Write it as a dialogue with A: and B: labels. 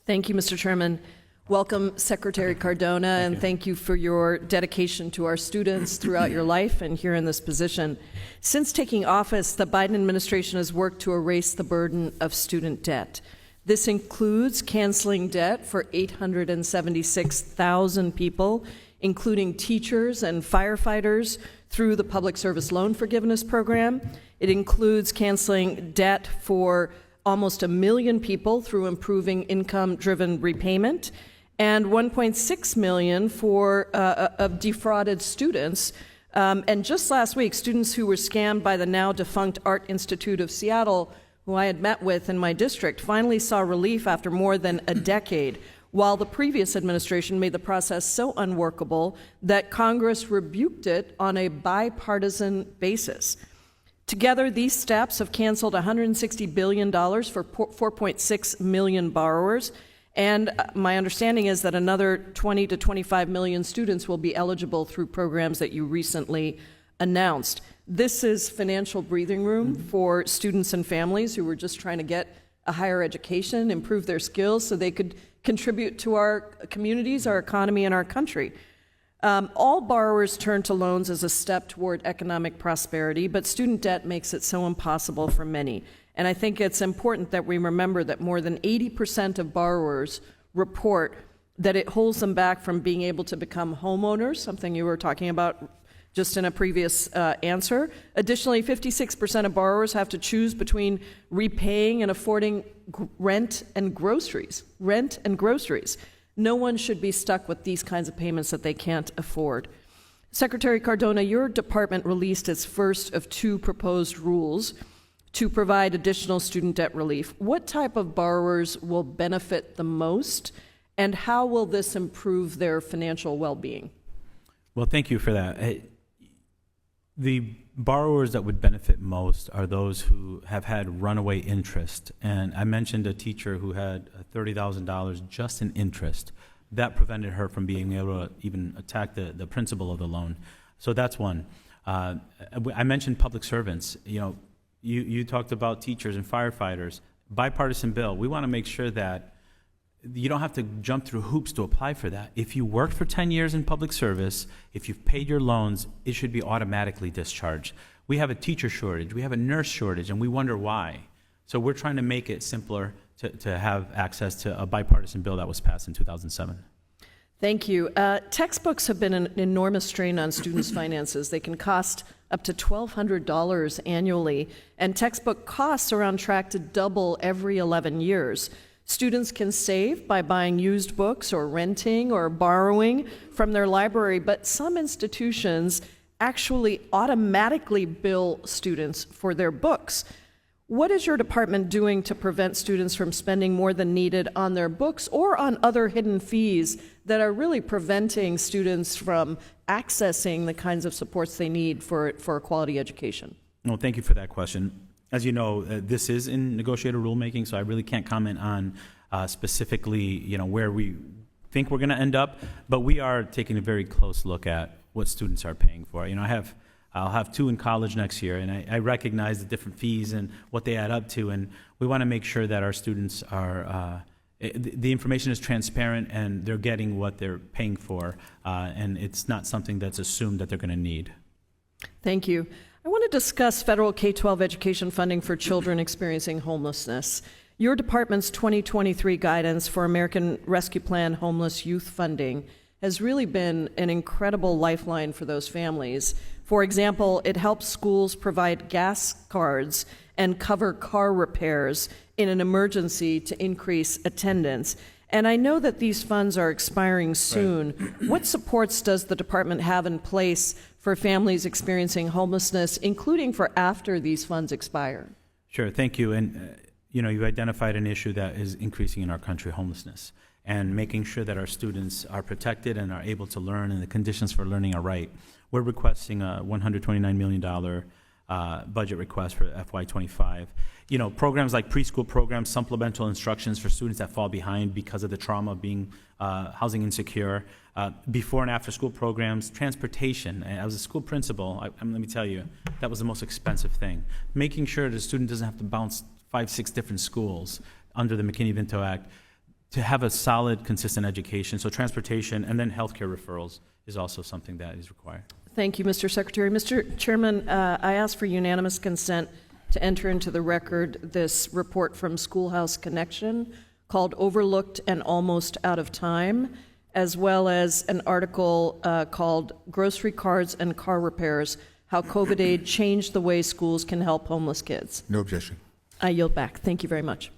A: Thank you, Mr. Chairman. Welcome, Secretary Cardona, and thank you for your dedication to our students throughout your life and here in this position. Since taking office, the Biden administration has worked to erase the burden of student debt. This includes canceling debt for 876,000 people, including teachers and firefighters, through the Public Service Loan Forgiveness Program. It includes canceling debt for almost 1 million people through improving income-driven repayment, and 1.6 million for of defrauded students. And just last week, students who were scammed by the now defunct Art Institute of Seattle, who I had met with in my district, finally saw relief after more than a decade, while the previous administration made the process so unworkable that Congress rebuked it on a bipartisan basis. Together, these steps have canceled $160 billion for 4.6 million borrowers, and my understanding is that another 20 to 25 million students will be eligible through programs that you recently announced. This is financial breathing room for students and families who were just trying to get a higher education, improve their skills so they could contribute to our communities, our economy, and our country. All borrowers turn to loans as a step toward economic prosperity, but student debt makes it so impossible for many. And I think it's important that we remember that more than 80% of borrowers report that it holds them back from being able to become homeowners, something you were talking about just in a previous answer. Additionally, 56% of borrowers have to choose between repaying and affording rent and groceries. No one should be stuck with these kinds of payments that they can't afford. Secretary Cardona, your department released its first of 2 proposed rules to provide additional student debt relief. What type of borrowers will benefit the most, and how will this improve their financial well-being?
B: Well, thank you for that. The borrowers that would benefit most are those who have had runaway interest. And I mentioned a teacher who had $30,000 just in interest. That prevented her from being able to even attack the principal of the loan. So that's one. I mentioned public servants. You talked about teachers and firefighters. Bipartisan bill. We want to make sure that you don't have to jump through hoops to apply for that. If you worked for 10 years in public service, if you've paid your loans, it should be automatically discharged. We have a teacher shortage, we have a nurse shortage, and we wonder why. So we're trying to make it simpler to have access to a bipartisan bill that was passed in 2007.
A: Thank you. Textbooks have been an enormous strain on students' finances. They can cost up to $1,200 annually, and textbook costs are on track to double every 11 years. Students can save by buying used books or renting or borrowing from their library, but some institutions actually automatically bill students for their books. What is your department doing to prevent students from spending more than needed on their books or on other hidden fees that are really preventing students from accessing the kinds of supports they need for a quality education?
B: Well, thank you for that question. As you know, this is in negotiated rulemaking, so I really can't comment on specifically, where we think we're going to end up. But we are taking a very close look at what students are paying for. I'll have 2 in college next year, and I recognize the different fees and what they add up to, and we want to make sure that our students are the information is transparent and they're getting what they're paying for, and it's not something that's assumed that they're going to need.
A: Thank you. I want to discuss federal K-12 education funding for children experiencing homelessness. Your department's 2023 guidance for American Rescue Plan homeless youth funding has really been an incredible lifeline for those families. For example, it helps schools provide gas cards and cover car repairs in an emergency to increase attendance. And I know that these funds are expiring soon. Right. What supports does the department have in place for families experiencing homelessness, including for after these funds expire?
B: Sure, thank you. And you identified an issue that is increasing in our country, homelessness, and making sure that our students are protected and are able to learn and the conditions for learning are right. We're requesting a $129 million budget request for FY25. Programs like preschool programs, supplemental instructions for students that fall behind because of the trauma of being housing insecure, before and after school programs, transportation. As a school principal, let me tell you, that was the most expensive thing. Making sure the student doesn't have to bounce 5-6 different schools under the McKinney-Vento Act. to have a solid, consistent education. So transportation and then healthcare referrals is also something that is required.
A: Thank you, Mr. Secretary. Mr. Chairman, I ask for unanimous consent to enter into the record this report from Schoolhouse Connection called Overlooked and Almost Out of Time, as well as an article called Grocery Cards and Car Repairs, How COVID Aid Changed the Way Schools Can Help Homeless Kids.
C: No objection.
A: I yield back. Thank you very much.